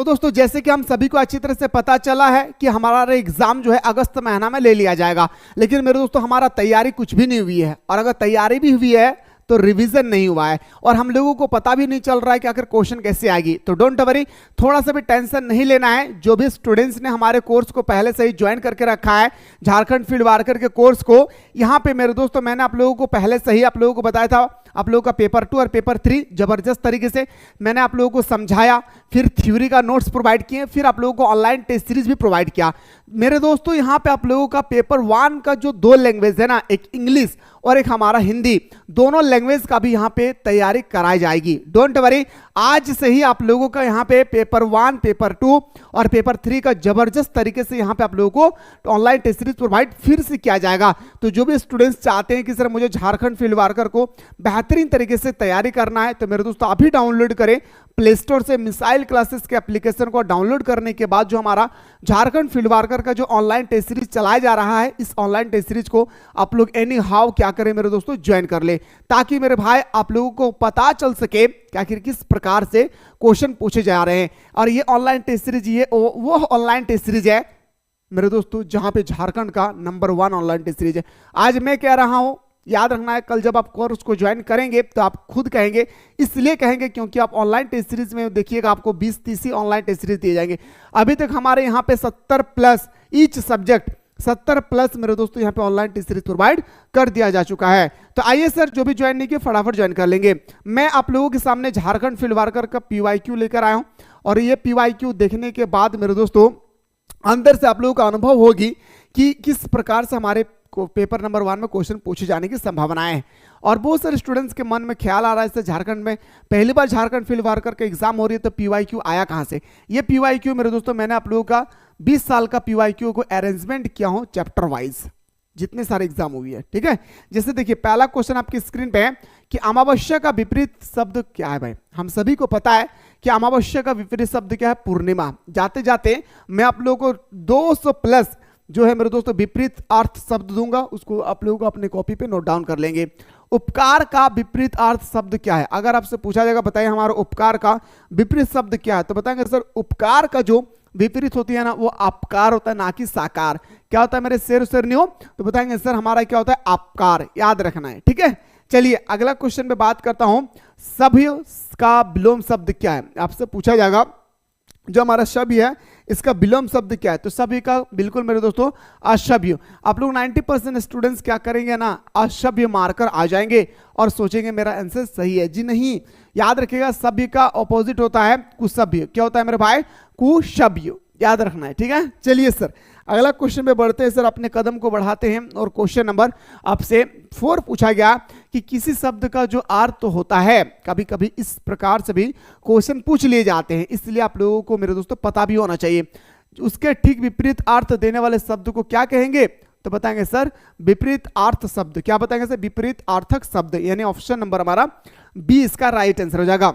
तो दोस्तों जैसे कि हम सभी को अच्छी तरह से पता चला है कि हमारा एग्जाम जो है अगस्त महीना में ले लिया जाएगा, लेकिन मेरे दोस्तों हमारा तैयारी कुछ भी नहीं हुई है, और अगर तैयारी भी हुई है तो रिवीजन नहीं हुआ है, और हम लोगों को पता भी नहीं चल रहा है कि आखिर क्वेश्चन कैसे आएगी। तो डोंट वरी, थोड़ा सा भी टेंशन नहीं लेना है। जो भी स्टूडेंट्स ने हमारे कोर्स को पहले से ही ज्वाइन करके रखा है, झारखंड फील्ड वर्कर के कोर्स को, यहाँ पे मेरे दोस्तों मैंने आप लोगों को पहले से ही आप लोगों को बताया था, आप लोगों का पेपर 2 और पेपर 3 जबरदस्त तरीके से मैंने आप लोगों को समझाया, फिर थ्योरी का नोट्स प्रोवाइड किए, फिर आप लोगों को ऑनलाइन टेस्ट सीरीज भी प्रोवाइड किया। मेरे दोस्तों यहाँ पे आप लोगों का पेपर 1 का जो 2 लैंग्वेज है ना, एक इंग्लिश और एक हमारा हिंदी, दोनों लैंग्वेज का भी यहाँ पे तैयारी कराई जाएगी। डोंट वरी, आज से ही आप लोगों का यहाँ पे पेपर 1, पेपर 2 और पेपर 3 का जबरदस्त तरीके से यहाँ पे आप लोगों को ऑनलाइन टेस्ट सीरीज प्रोवाइड फिर से किया जाएगा। तो जो भी स्टूडेंट्स चाहते हैं कि सर मुझे झारखंड फील्ड वर्कर को बेहतरीन तरीके से तैयारी करना है, तो मेरे दोस्तों अभी डाउनलोड करें प्ले स्टोर से मिसाइल क्लासेस के एप्लीकेशन को। डाउनलोड करने के बाद जो हमारा झारखंड फील्ड वर्कर का जो ऑनलाइन टेस्ट सीरीज चलाया जा रहा है, इस ऑनलाइन टेस्ट सीरीज को आप लोग एनी हाउ क्या करें मेरे दोस्तों, ज्वाइन कर ले, ताकि मेरे भाई आप लोगों को पता चल सके कि आखिर किस प्रकार से क्वेश्चन पूछे जा रहे हैं। और ये ऑनलाइन टेस्ट सीरीज, ये वो ऑनलाइन टेस्ट सीरीज है मेरे दोस्तों जहां पे झारखंड का नंबर 1 ऑनलाइन टेस्ट सीरीज है। आज मैं कह रहा हूं, याद रखना है, कल जब आप कोर्स को ज्वाइन करेंगे तो आप खुद कहेंगे, इसलिए कहेंगे क्योंकि आप ऑनलाइन टेस्ट सीरीज में देखिएगा आपको 20-30 ऑनलाइन टेस्ट सीरीज दिए जाएंगे। अभी तक हमारे यहाँ पे 70 प्लस ईच सब्जेक्ट, 70 प्लस मेरे दोस्तों यहाँ पे ऑनलाइन टेस्ट सीरीज प्रोवाइड कर दिया जा चुका है। तो आइए सर, जो भी ज्वाइन नहीं किए फटाफट ज्वाइन कर लेंगे। मैं आप लोगों के सामने झारखंड फील्ड वर्कर का PYQ लेकर आया हूँ, और ये PYQ देखने के बाद मेरे दोस्तों अंदर से आप लोगों का अनुभव होगी कि किस प्रकार से हमारे पेपर नंबर 1 में क्वेश्चन पूछे जाने की संभावनाएं हैं। और बहुत सारे स्टूडेंट्स के मन में ख्याल आ रहा है इससे झारखंड में पहली बार झारखंड फील्ड वर्कर का एग्जाम हो रही है, तो PYQ आया कहां से। ये PYQ मेरे दोस्तों मैंने आप लोगों का 20 साल का PYQ को अरेंजमेंट किया हूं चैप्टर वाइज, जितने सारे एग्जाम हुई है, ठीक है। जैसे देखिए पहला क्वेश्चन आपकी स्क्रीन पे है कि अमावस्या का विपरीत शब्द क्या है। भाई हम सभी को पता है कि अमावस्या का विपरीत शब्द क्या है, पूर्णिमा। जाते जाते मैं आप लोगों को 200 प्लस जो है मेरे दोस्तों विपरीत अर्थ शब्द दूंगा, उसको आप लोगों को अपने कॉपी पे नोट डाउन कर लेंगे। उपकार का विपरीत अर्थ शब्द क्या है, अगर आपसे पूछा जाएगा बताइए हमारा उपकार का विपरीत शब्द क्या है, तो बताएंगे सर उपकार का जो विपरीत होती है ना वो अपकार होता है, ना कि साकार। क्या होता है मेरे शेर नहीं हो, तो बताएंगे सर हमारा क्या होता है, अपकार। याद रखना है, ठीक है। चलिए अगला क्वेश्चन पे बात करता हूं, सभ्य का विलोम शब्द क्या है। आपसे पूछा जाएगा जो हमारा सभ्य है इसका विलोम शब्द क्या है, तो सभ्य का बिल्कुल मेरे दोस्तों असभ्य। आप लोग 90% स्टूडेंट्स क्या करेंगे ना, असभ्य मारकर आ जाएंगे और सोचेंगे मेरा आंसर सही है। जी नहीं, याद रखिएगा सभ्य का ऑपोजिट होता है कुसभ्य। क्या होता है मेरे भाई, कुसभ्य, याद रखना है, ठीक है। चलिए सर अगला क्वेश्चन पे बढ़ते हैं सर, अपने कदम को बढ़ाते हैं, और क्वेश्चन नंबर आपसे 4 पूछा गया कि किसी शब्द का जो अर्थ होता है, कभी कभी इस प्रकार से भी क्वेश्चन पूछ लिए जाते हैं, इसलिए आप लोगों को मेरे दोस्तों पता भी होना चाहिए। उसके ठीक विपरीत अर्थ देने वाले शब्द को क्या कहेंगे, तो बताएंगे सर विपरीत अर्थ शब्द। क्या बताएंगे सर, विपरीत अर्थक शब्द, यानी ऑप्शन नंबर हमारा बी इसका राइट आंसर हो जाएगा।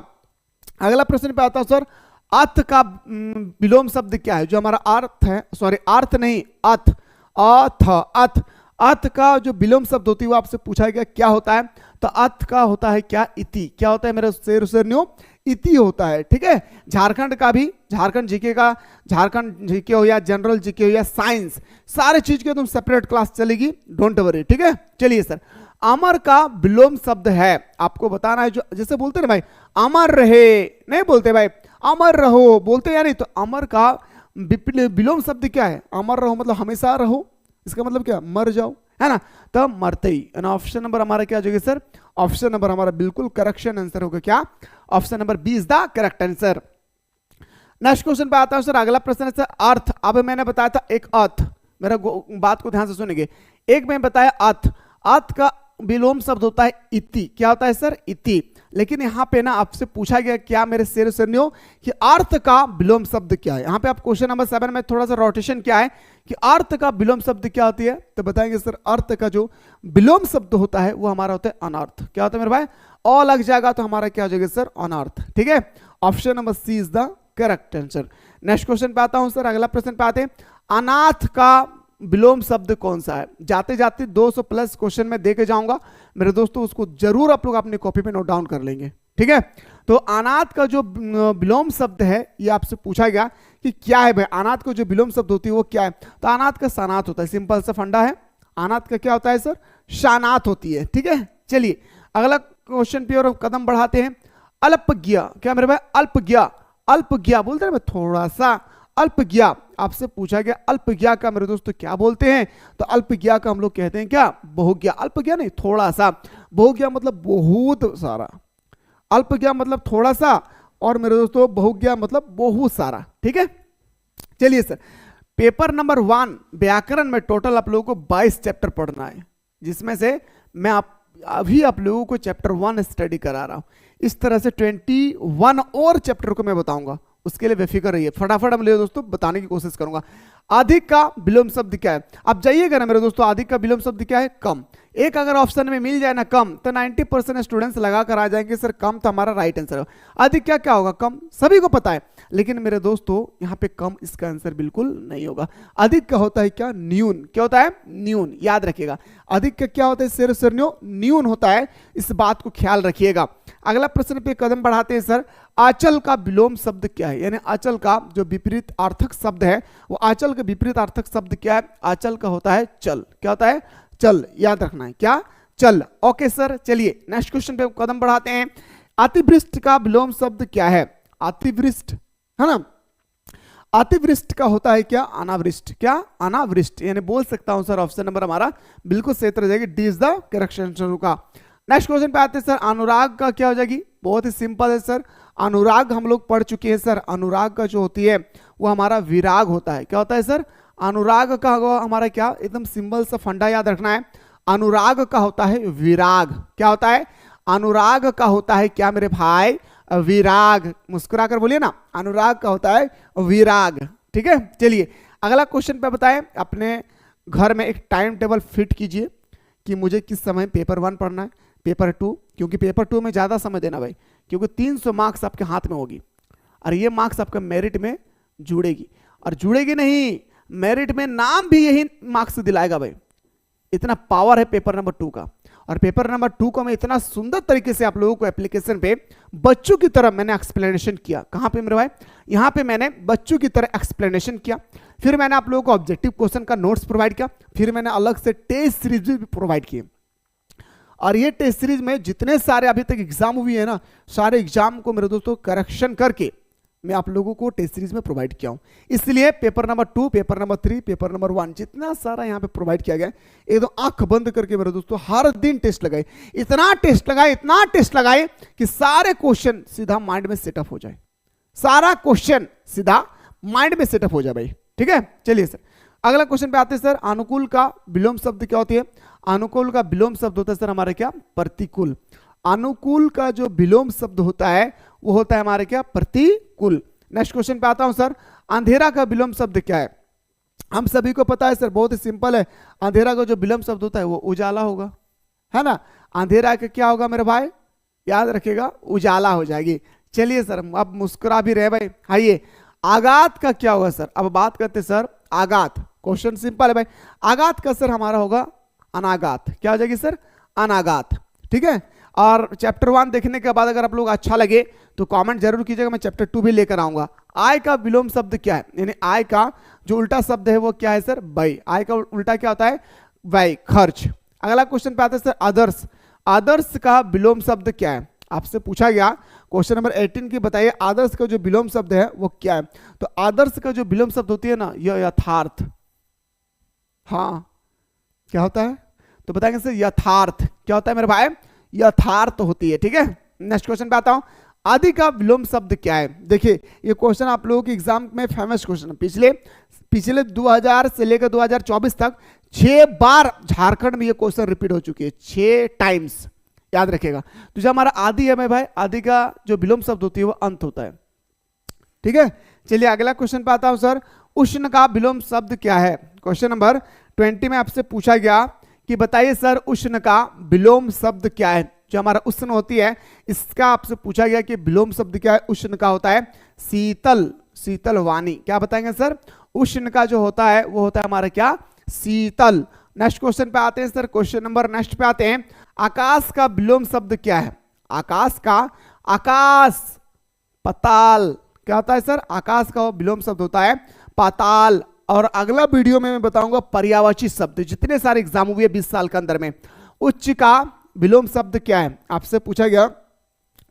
अगला प्रश्न पे आता हूं सर, अर्थ का विलोम शब्द क्या है। जो हमारा अर्थ है, सॉरी अर्थ नहीं, अर्थ, अर्थ, अर्थ का जो विलोम शब्द होती है वो आपसे पूछा गया क्या होता है, तो अर्थ का होता है क्या, इति। क्या होता है मेरे शेर न्यू, इति होता है, ठीक है। झारखंड का भी, झारखंड जीके का, झारखंड जीके हो या जनरल जीके हो या साइंस, सारे चीज के तुम सेपरेट क्लास चलेगी, डोंट वरी, ठीक है। चलिए सर, अमर का विलोम शब्द है, आपको बताना है। जो जैसे बोलते ना भाई अमर रहे, नहीं बोलते भाई अमर रहो, बोलते या नहीं, तो अमर का विलोम शब्द क्या है, अमर रहो मतलब हमेशा रहो, इसका मतलब क्या, मर जाओ, है ना, तो मरते ही। ऑप्शन नंबर हमारा क्या हो जाएगा सर, ऑप्शन नंबर हमारा बिल्कुल करेक्शन आंसर होगा, क्या, option number B is the correct answer. Next question पे आता हूं सर, अगला प्रश्न है सर अर्थ। अब मैंने बताया था एक अर्थ, मेरा बात को ध्यान से सुनेंगे, एक मैं बताया अर्थ, अर्थ का विलोम शब्द होता है इति। क्या होता है सर, इति। लेकिन यहाँ पे ना आपसे पूछा गया क्या मेरे शेर कि अर्थ का विलोम शब्द क्या है। यहाँ पे आप क्वेश्चन नंबर 7 में थोड़ा सा रोटेशन क्या है कि अर्थ का विलोम शब्द क्या होती है, तो बताएंगे सर अर्थ का जो विलोम शब्द होता है वो हमारा होता है अनर्थ। क्या होता है मेरे भाई, अ लग जाएगा तो हमारा क्या हो जाएगा सर, अनर्थ, ठीक है। Option number C is the correct answer. Next question पे आता हूं सर, अगला प्रश्न पे आते हैं, अनाथ का विलोम शब्द कौन सा है। जाते जाते 200 प्लस क्वेश्चन में देके जाऊंगा मेरे दोस्तों, उसको जरूर आप लोग अपनी कॉपी पे नोट डाउन कर लेंगे, ठीक है। तो अनाथ का जो विलोम शब्द है ये आपसे पूछा गया कि क्या है भाई, अनाथ को जो विलोम शब्द होती है वो क्या है। तो अनाथ का सानाथ होता है, सिंपल सा फंडा है। अनाथ का क्या होता है सर, शानाथ होती है। ठीक है, चलिए अगला क्वेश्चन पे और कदम बढ़ाते हैं। अल्पज्ञ, क्या मेरे भाई, अल्पज्ञ, अल्पज्ञ बोलते हैं मैं थोड़ा सा, अल्पज्ञ आपसे पूछा गया अल्पज्ञ का मेरे दोस्तों क्या बोलते हैं। तो अल्पज्ञ का हम लोग कहते हैं क्या, बहुज्ञ। अल्पज्ञ नहीं, थोड़ा सा। बहुज्ञ मतलब बहुत सारा, अल्पज्ञ मतलब थोड़ा सा, और मेरे दोस्तों बहुज्ञ मतलब बहुत सारा। ठीक है, चलिए सर, पेपर नंबर 1 व्याकरण में टोटल आप लोगों को 22 चैप्टर पढ़ना है, जिसमें से मैं अभी आप लोगों को चैप्टर 1 स्टडी करा रहा हूं। इस तरह से 21 और चैप्टर को मैं बताऊंगा, उसके लिए बेफिक्र रहिए। फटाफट हम मेरे दोस्तों बताने की कोशिश करूंगा। अधिक का विलोम शब्द क्या है, आप जाइएगा ना मेरे दोस्तों, अधिक का विलोम शब्द क्या है, कम। एक अगर ऑप्शन में मिल जाए ना कम, तो 90% स्टूडेंट्स लगा कर आ जाएंगे सर कम तो हमारा राइट आंसर है। अधिक क्या क्या होगा, कम, सभी को पता है। लेकिन मेरे दोस्तों यहाँ पे कम इसका आंसर बिल्कुल नहीं होगा। अधिक का होता है क्या, न्यून। क्या होता है, न्यून, याद रखिएगा। अधिक का क्या होता है, शेर शरण्यो, न्यून होता है, इस बात को ख्याल रखिएगा। अगला प्रश्न पे कदम बढ़ाते हैं सर। आचल का विलोम शब्द क्या है, यानी आचल का जो विपरीत अर्थक शब्द है, वो आचल का विपरीत अर्थक शब्द क्या है, आचल का होता है चल। क्या होता है, चल, याद रखना है, क्या, चल। ओके सर, चलिए नेक्स्ट क्वेश्चन पे कदम बढ़ाते हैं। अतिवृष्टि का विलोम शब्द क्या है, अतिवृष्ट, है ना। अतिवृष्टि का होता है क्या, अनावृष्ट। क्या, अनावृष्ट, यानी बोल सकता हूं सर ऑप्शन नंबर हमारा बिल्कुल सही तरह जाएगी, D is the correct answer का। नेक्स्ट क्वेश्चन पे आते हैं सर। अनुराग का क्या हो जाएगी, बहुत ही सिंपल है सर, अनुराग हम लोग पढ़ चुके हैं सर। अनुराग का जो होती है वो हमारा विराग होता है। क्या होता है सर, अनुराग का हमारा क्या, एकदम सिंपल सा फंडा याद रखना है। अनुराग का होता है विराग। क्या होता है, अनुराग का होता है क्या मेरे भाई, विराग। मुस्कुरा कर बोलिए ना, अनुराग का होता है विराग। ठीक है, चलिए अगला क्वेश्चन पे बताएं। अपने घर में एक टाइम टेबल फिट कीजिए कि मुझे किस समय पेपर 1 पढ़ना है, पेपर 2, क्योंकि पेपर 2 में ज़्यादा समय देना भाई, क्योंकि 300 मार्क्स आपके हाथ में होगी, और ये मार्क्स आपका मेरिट में जुड़ेगी, और जुड़ेगी नहीं, मेरिट में नाम भी यही मार्क्स दिलाएगा भाई। इतना पावर है पेपर नंबर 2 का। और पेपर नंबर 2 को मैं इतना सुंदर तरीके से आप लोगों को एप्लीकेशन पे बच्चों की तरह मैंने एक्सप्लेनेशन किया। कहां पे मेरे भाई, यहां पे मैंने बच्चों की तरह एक्सप्लेनेशन किया। फिर मैंने आप लोगों को ऑब्जेक्टिव क्वेश्चन का नोट्स प्रोवाइड किया। फिर मैंने अलग से टेस्ट सीरीज भी प्रोवाइड किए। और ये टेस्ट सीरीज में जितने सारे अभी तक एग्जाम हुए हैं ना, सारे एग्जाम को मेरे दोस्तों करेक्शन करके मैं आप लोगों को टेस्ट सीरीज में प्रोवाइड किया हूं। इसलिए paper number 2, paper number 3, paper number 1 जितना सारा यहां पे प्रोवाइड किया गया है, एकदम आंख बंद करके मेरे दोस्तों हर दिन टेस्ट लगाए। इतना टेस्ट लगाए कि सारे क्वेश्चन सीधा माइंड में सेटअप हो जाए। सारा क्वेश्चन सीधा माइंड में सेटअप हो जाए भाई। ठीक है, चलिए सर अगला क्वेश्चन पे आते हैं सर। अनुकूल का विलोम शब्द क्या होती है, अनुकूल का विलोम शब्द होता है सर हमारे क्या, प्रतिकूल। अनुकूल का जो विलोम शब्द होता है वो होता है हमारे क्या, प्रतिकूल। नेक्स्ट क्वेश्चन पे आता हूं सर। अंधेरा का विलोम शब्द क्या है, हम सभी को पता है सर, बहुत ही सिंपल है। अंधेरा का जो विलोम शब्द होता है वो उजाला होगा, है ना। अंधेरा का क्या होगा मेरे भाई, याद रखिएगा, उजाला हो जाएगी। चलिए सर अब मुस्कुरा भी रहे भाई। आइए, आगात का क्या होगा सर, अब बात करते सर आगात। क्वेश्चन सिंपल है भाई। आगात का सर हमारा होगा अनागात। क्या हो जाएगी सर, अनागात। ठीक है, और चैप्टर 1 देखने के बाद अगर आप लोग अच्छा लगे तो कमेंट जरूर कीजिएगा, मैं चैप्टर 2 भी लेकर आऊंगा। आय का विलोम शब्द क्या है, यानी आय का जो उल्टा शब्द है वो क्या है सर, व्यय। आय का उल्टा क्या होता है, व्यय, खर्च। अगला क्वेश्चन पे आता है सर आदर्श। आदर्श का विलोम शब्द क्या है, आपसे पूछा गया क्वेश्चन नंबर 18 की, बताइए आदर्श का जो विलोम शब्द है वो क्या है। तो आदर्श का जो विलोम शब्द होती है ना, यह यथार्थ। हाँ, क्या होता है, तो बताएंगे सर यथार्थ। क्या होता है मेरे भाई, यथार्थ होती है। ठीक है, नेक्स्ट क्वेश्चन पे आता हूं। आदि का विलोम शब्द क्या है। देखिए ये क्वेश्चन आप लोगों के एग्जाम में फेमस क्वेश्चन है। पिछले 2000 से लेकर 2024 तक 6 बार झारखंड में ये क्वेश्चन रिपीट हो चुकी है, 6 टाइम्स, याद रखिएगा। तो जो हमारा आदि है मेरे भाई, आदि का जो विलोम शब्द होती है वो अंत होता है। ठीक है, चलिए अगला क्वेश्चन पे आता हूं सर। उष्ण का विलोम शब्द क्या है। क्वेश्चन नंबर 20 में आपसे पूछा गया कि बताइए सर उष्ण का विलोम शब्द क्या है। जो हमारा उष्ण होती है इसका आपसे पूछा गया कि विलोम शब्द क्या है। उष्ण का होता है शीतल, शीतल वाणी। क्या बताएंगे सर, उष्ण का जो होता है वो होता है हमारा क्या, शीतल। नेक्स्ट क्वेश्चन पे आते हैं सर, क्वेश्चन नंबर नेक्स्ट पे आते हैं। आकाश का विलोम शब्द क्या है। आकाश का आकाश, पाताल, क्या होता है सर? आकाश का विलोम शब्द होता है पाताल। और अगला वीडियो में मैं बताऊंगा पर्यायवाची शब्द, जितने सारे एग्जाम हुए 20 साल के अंदर में। उच्च का विलोम शब्द क्या है? आपसे पूछा गया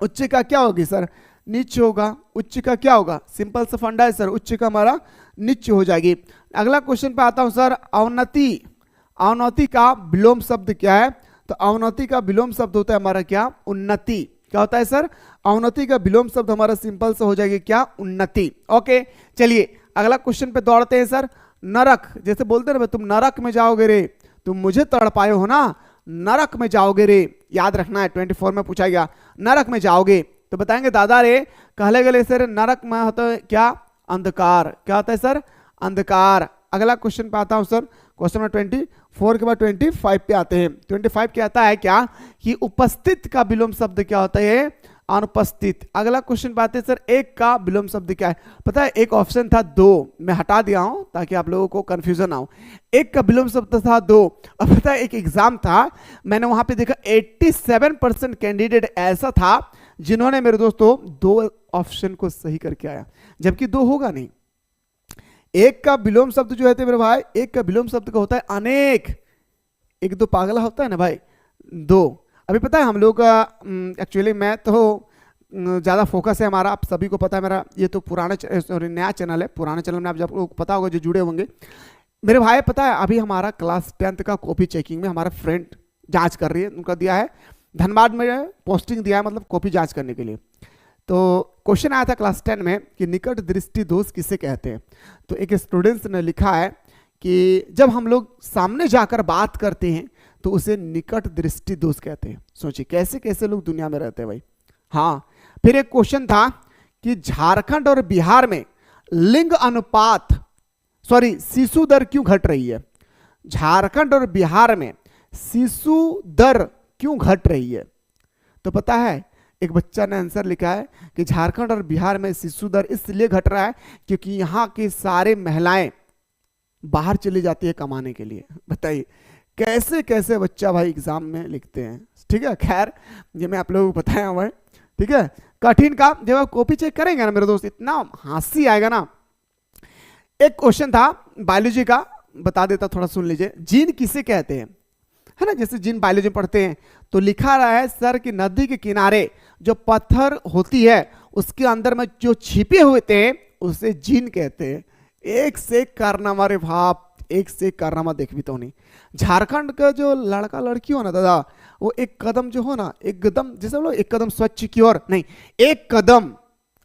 उच्च का क्या होगी सर? नीच होगा। उच्च का क्या होगा? सिंपल सा फंडा है सर, उच्च का हमारा नीच हो जाएगी। अगला क्वेश्चन पे आता हूं सर, अवनति। अवनति का विलोम शब्द क्या है? तो अवनति का विलोम शब्द होता है हमारा क्या? उन्नति। क्या होता है सर? अवनति का विलोम शब्द हमारा सिंपल से हो जाएगी क्या? उन्नति। ओके, चलिए अगला क्वेश्चन पे दौड़ते हैं सर। नरक, जैसे बोलते हैं ना, तुम नरक में जाओगे रे, तुम मुझे तड़पाए हो ना, नरक में जाओगे रे, याद रखना है, 24 में पूछा गया। नरक में जाओगे तो बताएंगे दादा रे कहले गले सर नरक में होता है क्या? अंधकार। क्या होता है सर? अंधकार। अगला क्वेश्चन पे आता हूं सर, क्वेश्चन नंबर 24 के बाद 25 पे आते हैं। 25 कहता है क्या कि उपस्थित का विलोम शब्द क्या होता है? अनुपस्थित। अगला क्वेश्चन पे आते हैं सर, एक का विलोम शब्द क्या है? पता है एक ऑप्शन था दो, मैं हटा दिया हूं ताकि आप लोगों को कंफ्यूजन ना हो। एक का विलोम शब्द था दो। अब पता है एक एग्जाम था, मैंने वहां पे देखा 87% कैंडिडेट ऐसा था जिन्होंने मेरे दोस्तों दो ऑप्शन को सही करके आया, जबकि दो होगा नहीं। एक का विलोम शब्द जो है मेरे भाई, एक का विलोम शब्द का होता है अनेक। एक दो पागला होता है ना भाई, दो। अभी पता है हम लोग का एक्चुअली मैं तो ज़्यादा फोकस है हमारा, आप सभी को पता है, मेरा ये तो पुराना सॉरी नया चैनल है। पुराने चैनल में आप जब लोग पता होगा जो जुड़े होंगे मेरे भाई, पता है अभी हमारा क्लास 10th का कॉपी चेकिंग में हमारा फ्रेंड जांच कर रही है, उनका दिया है धनबाद में पोस्टिंग दिया है, मतलब कॉपी जांच करने के लिए। तो क्वेश्चन आया था क्लास 10 में कि निकट दृष्टि दोष किसे कहते हैं। तो एक स्टूडेंट्स ने लिखा है कि जब हम लोग सामने जाकर बात करते हैं तो उसे निकट दृष्टि दोष कहते हैं। सोचिए कैसे कैसे लोग दुनिया में रहते हैं भाई। हाँ, फिर एक क्वेश्चन था कि झारखंड और बिहार में लिंग अनुपात शिशु दर क्यों घट रही है? झारखंड और बिहार में शिशु दर क्यों घट रही है? तो पता है एक बच्चा ने आंसर लिखा है कि झारखंड और बिहार में शिशु दर इसलिए घट रहा है क्योंकि यहाँ की सारे महिलाएं बाहर चली जाती है कमाने के लिए। बताइए कैसे कैसे बच्चा भाई एग्जाम में लिखते हैं। ठीक है, खैर ये मैं आप लोगों को बताया हुआ है। ठीक है, कठिन का जब आप कॉपी चेक करेंगे ना मेरे दोस्त, इतना हंसी आएगा ना। एक क्वेश्चन था बायोलॉजी का, बता देता, थोड़ा सुन लीजिए। जीन किसे कहते हैं? है ना, जैसे जीन बायोलॉजी पढ़ते हैं तो लिखा रहा है सर कि नदी के किनारे जो पत्थर होती है उसके अंदर में जो छिपे हुए थे उसे जीन कहते हैं। एक से एक कारनामा रे भाप, एक से एक कारनामा देख भी तो नहीं। झारखंड का जो लड़का लड़की हो ना दादा, वो एक कदम जो हो ना, एक कदम जैसे लोग एक कदम स्वच्छ की ओर नहीं, एक कदम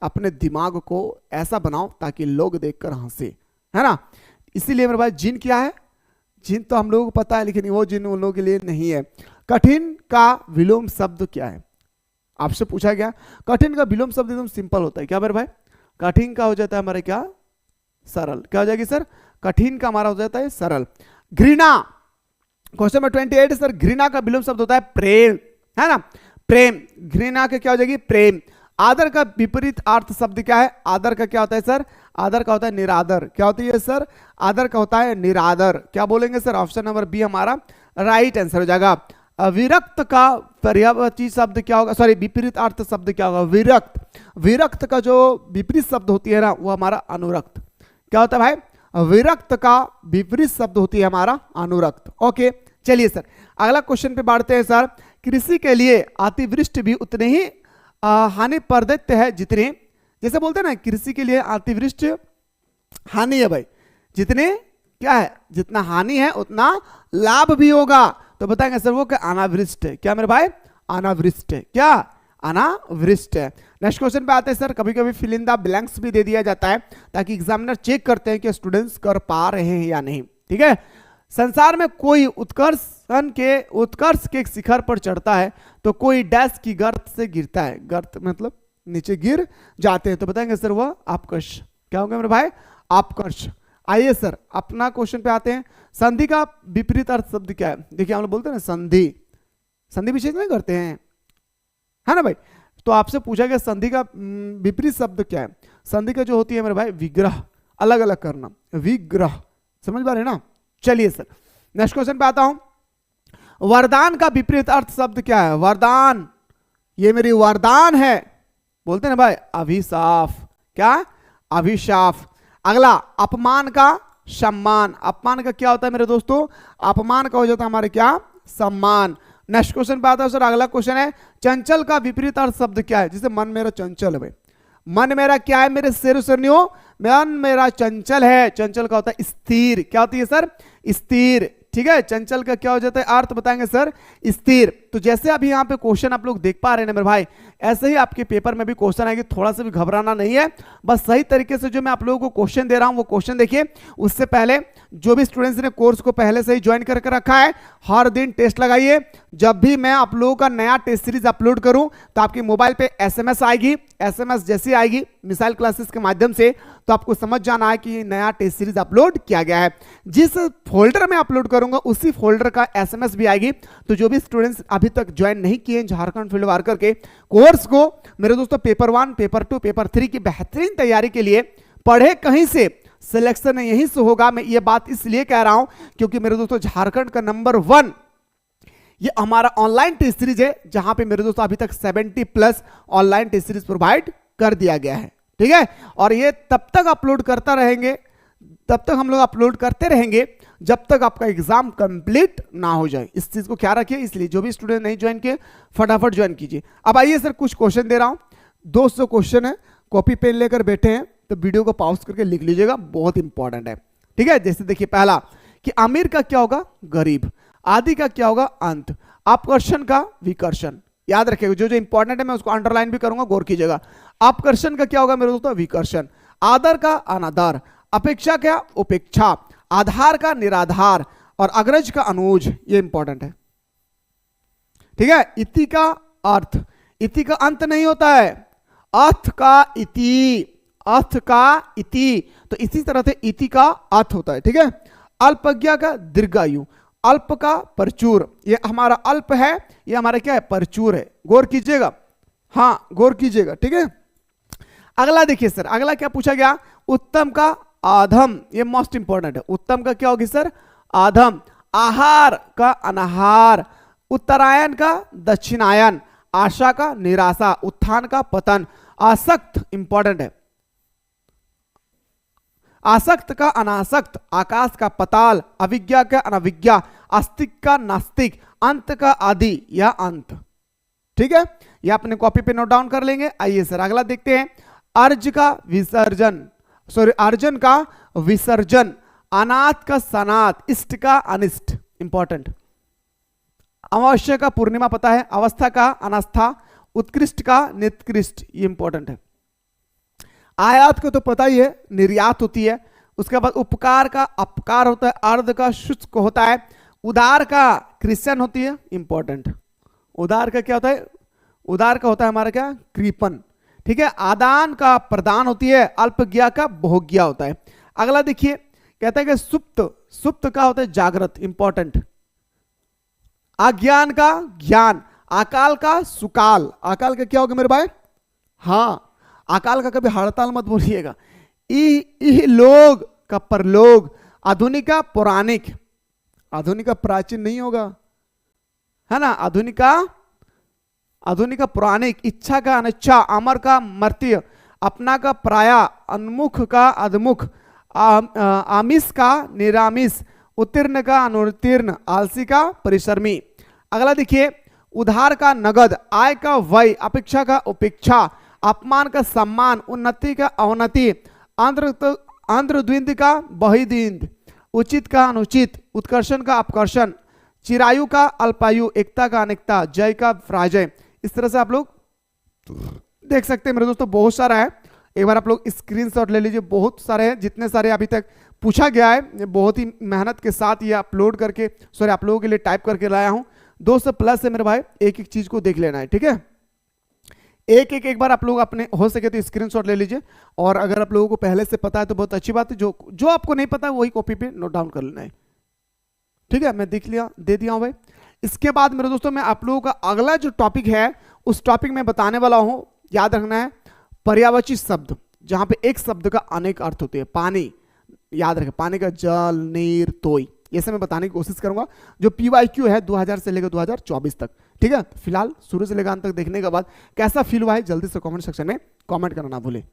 अपने दिमाग को ऐसा बनाओ ताकि लोग देखकर हंसे, है ना। इसीलिए मेरे भाई जीन क्या है? जीन तो हम लोगों को पता है, लेकिन वो जीन उन लोगों के लिए नहीं है। कठिन का विलोम शब्द क्या है? आपसे पूछा गया। कठिन का विलोम शब्द एकदम सिंपल होता है। क्या मेरे भाई? कठिन का हो जाता है हमारे क्या? सरल। क्या हो जाएगी सर? कठिन का हमारा हो जाता है सरल। घृणा, क्वेश्चन नंबर 28 सर, घृणा का विलोम शब्द होता है प्रेम, है ना, प्रेम। घृणा का क्या हो जाएगी? प्रेम। आदर का विपरीत अर्थ शब्द क्या है? आदर का क्या होता है सर? आदर का होता है निरादर। क्या होती है सर? आदर का होता है निरादर। क्या बोलेंगे सर? ऑप्शन नंबर बी हमारा राइट आंसर हो जाएगा। विरक्त का पर्यायवाची शब्द क्या होगा? विपरीत अर्थ शब्द क्या होगा? विरक्त। विरक्त का जो विपरीत शब्द होती है ना वो हमारा अनुरक्त। क्या होता है भाई? विरक्त का विपरीत शब्द होती है हमारा अनुरक्त। ओके, चलिए सर अगला क्वेश्चन पे बढ़ते हैं सर। कृषि के लिए अतिवृष्टि भी उतने ही हानि प्रदत्त है जितने, जैसे बोलते हैं ना कृषि के लिए अतिवृष्टि हानि है भाई, जितने क्या है, जितना हानि है उतना लाभ भी होगा। तो बताएंगे सर वो क्या? अनावृष्ट है। क्या मेरे भाई? अनावृष्ट है। क्या? अनावृष्ट है। नेक्स्ट क्वेश्चन पे आते हैं सर। कभी कभी फिल इन द ब्लैंक्स भी दे दिया जाता है ताकि एग्जामिनर चेक करते हैं कि स्टूडेंट्स कर पा रहे हैं या नहीं। ठीक है, संसार में कोई उत्कर्ष के शिखर पर चढ़ता है तो कोई डैश की गर्त से गिरता है। गर्त मतलब नीचे गिर जाते हैं। तो बताएंगे सर वो आपकर्ष। क्या होगा मेरे भाई? आपकर्ष। आइए सर अपना क्वेश्चन पे आते हैं। संधि का विपरीत अर्थ शब्द क्या है? देखिए हम लोग बोलते हैं ना संधि, संधि विशेष नहीं करते हैं, है ना भाई। तो आपसे पूछा गया संधि का विपरीत शब्द क्या है? संधि का जो होती है मेरे भाई विग्रह, अलग अलग करना, विग्रह। समझ पा रहे हैं ना। चलिए सर नेक्स्ट क्वेश्चन पे आता हूं। वरदान का विपरीत अर्थ शब्द क्या है? वरदान, ये मेरी वरदान है, बोलते हैं ना भाई, अभिशाप। क्या? अभिशाप। अगला, अपमान का सम्मान। अपमान का क्या होता है मेरे दोस्तों? अपमान का हो जाता है हमारे क्या? सम्मान। नेक्स्ट क्वेश्चन पे आता है सर। अगला क्वेश्चन है, चंचल का विपरीत अर्थ शब्द क्या है? जैसे मन मेरा चंचल है भाई, मन मेरा क्या है मेरे शेर सुनियो? मन मेरा चंचल है। चंचल का होता है स्थिर। क्या होती है सर? स्थिर। ठीक है, चंचल का क्या हो जाता है? अर्थ बताएंगे सर, स्थिर। तो जैसे अभी यहाँ पे क्वेश्चन आप लोग देख पा रहे हैं मेरे भाई, ऐसे ही आपके पेपर में भी क्वेश्चन आएंगे। थोड़ा सा भी घबराना नहीं है, बस सही तरीके से जो मैं आप लोगों को क्वेश्चन दे रहा हूं वो क्वेश्चन देखिए। उससे पहले जो भी स्टूडेंट्स ने कोर्स को पहले से ही ज्वाइन करके रखा है, हर दिन टेस्ट लगाइए। जब भी मैं आप लोगों का नया टेस्ट सीरीज अपलोड करूं तो आपके मोबाइल पे एसएमएस आएगी। एसएमएस जैसी आएगी मिसाइल क्लासेस के माध्यम से, तो आपको समझ जाना है कि नया टेस्ट सीरीज अपलोड किया गया है। जिस फोल्डर में अपलोड करूंगा उसी फोल्डर का एसएमएस भी आएगी। तो जो भी स्टूडेंट्स अभी तक ज्वाइन नहीं किए झारखंड फील्ड वर्कर के कोर्स को, मेरे दोस्तों पेपर 1, पेपर 2, पेपर 3 की बेहतरीन तैयारी के लिए पढ़े कहीं से, सिलेक्शन यहीं से होगा। मैं ये बात इसलिए कह रहा हूं क्योंकि मेरे दोस्तों झारखंड का नंबर 1 ये हमारा ऑनलाइन टेस्ट सीरीज है, जहां पे मेरे दोस्तों अभी तक 70+ ऑनलाइन टेस्ट सीरीज प्रोवाइड कर दिया गया है। ठीक है, और ये तब तक अपलोड करता रहेंगे, तब तक हम लोग अपलोड करते रहेंगे जब तक आपका एग्जाम कंप्लीट ना हो जाए। इस चीज को ख्याल रखिए। इसलिए जो भी स्टूडेंट नहीं ज्वाइन किए फटाफट ज्वाइन कीजिए। अब आइए सर, कुछ क्वेश्चन दे रहा हूं, 200 क्वेश्चन है। कॉपी पेन लेकर बैठे हैं तो वीडियो को पॉज करके लिख लीजिएगा, बहुत इंपॉर्टेंट है। ठीक है, जैसे देखिए पहला कि अमीर का क्या होगा? गरीब। आदि का क्या होगा? अंत। अपकर्षण का विकर्षण। याद रखिएगा, जो जो इंपॉर्टेंट है मैं उसको अंडरलाइन भी करूंगा, गौर कीजिएगा। अपकर्षण का क्या होगा मेरे दोस्तों? विकर्षण। आदर का अनादर। अपेक्षा क्या? उपेक्षा। आधार का निराधार। और अग्रज का अनुज। ये इंपॉर्टेंट है। ठीक है, इति का अर्थ। इति का अंत नहीं होता है, अर्थ का इति। अर्थ का इति, तो इसी तरह से इति का अर्थ होता है। ठीक है, अल्पज्ञा का दीर्घायु। अल्प का परचूर। ये हमारा अल्प है, ये हमारा क्या है? परचूर है। गौर कीजिएगा, हाँ गौर कीजिएगा। ठीक है, अगला देखिए सर, अगला क्या पूछा गया? उत्तम का आधम। ये मोस्ट इंपॉर्टेंट है। उत्तम का क्या होगी सर? आधम। आहार का अनाहार। उत्तरायण का दक्षिणायन। आशा का निराशा। उत्थान का पतन। आसक्त इंपॉर्टेंट है। आसक्त का अनासक्त। आकाश का पताल। अविज्ञा का अनविज्ञा। आस्तिक का नास्तिक। अंत का आदि या अंत। ठीक है, ये अपने कॉपी पे नोट डाउन कर लेंगे। आइए सर अगला देखते हैं। अर्ज का विसर्जन, सॉरी अर्जन का विसर्जन। अनाथ का सनात। इष्ट का अनिष्ट। इंपॉर्टेंट। अमावस्या का पूर्णिमा पता है। अवस्था का अनास्था। उत्कृष्ट का निकृष्ट। ये इंपॉर्टेंट है। आयात को तो पता ही है, निर्यात होती है। उसके बाद उपकार का अपकार होता है। अर्ध का शुष्क होता है। उदार का क्रिश्चियन होती है। इंपॉर्टेंट। उदार का क्या होता है? उदार का होता है हमारा क्या? कृपण। ठीक है, आदान का प्रदान होती है। अल्पज्ञा का भोग्या होता है। अगला देखिए, कहता है कि सुप्त। सुप्त का होता है जागृत। इंपॉर्टेंट। अज्ञान का ज्ञान। अकाल का सुकाल। अकाल का क्या होगा मेरे भाई? हाँ, अकाल का कभी हड़ताल मत बोलिएगा। ई लोग का परलोग। आधुनिक का पौराणिक। आधुनिक का प्राचीन नहीं होगा, है ना? आधुनिक का पौराणिक। इच्छा का अनिच्छा। अमर का मर्त्य। अपना का पराया। उन्मुख का अधमुख। आमिष का निरामिष। उत्तीर्ण का अनुत्तीर्ण। आलसी का परिश्रमी। अगला देखिए, उधार का नगद। आय का व्यय। अपेक्षा का उपेक्षा। अपमान का सम्मान। उन्नति का अवनति। आंध्रद्विंद का बहिद्विंद। उचित का अनुचित। उत्कर्षण का अपकर्षण। चिरायु का अल्पायु। एकता का अनेकता। जय का पराजय। इस तरह से आप लोग देख सकते हैं मेरे दोस्तों, बहुत सारा है। एक बार आप लोग स्क्रीनशॉट ले लीजिए, बहुत सारे हैं। जितने सारे अभी तक पूछा गया है, बहुत ही मेहनत के साथ ये अपलोड करके, सॉरी आप लोगों के लिए टाइप करके लाया हूं। 200+ है मेरे भाई, एक एक चीज को देख लेना है। ठीक है, एक बार आप लोग अपने हो सके तो स्क्रीनशॉट ले लीजिए। और अगर आप लोगों को पहले से पता है तो बहुत अच्छी बात है। जो आपको नहीं पता है वही कॉपी पे नोट डाउन कर लेना है। ठीक है, मैं दे दिया हूं भाई। इसके बाद मेरे दोस्तों, मैं आप लोगों का अगला जो टॉपिक है उस टॉपिक में बताने वाला हूं। याद रखना है, पर्यायवाची शब्द, जहां पे एक शब्द का अनेक अर्थ होते हैं। पानी, याद रखें, पानी का जल, नीर, तोय, ये सब मैं बताने की कोशिश करूंगा। जो PYQ है 2000 से लेकर 2024 तक। ठीक है, फिलहाल शुरू से लेकर अंत तक देखने के बाद कैसा फील हुआ है जल्दी से कमेंट सेक्शन में कमेंट करना ना भूलें।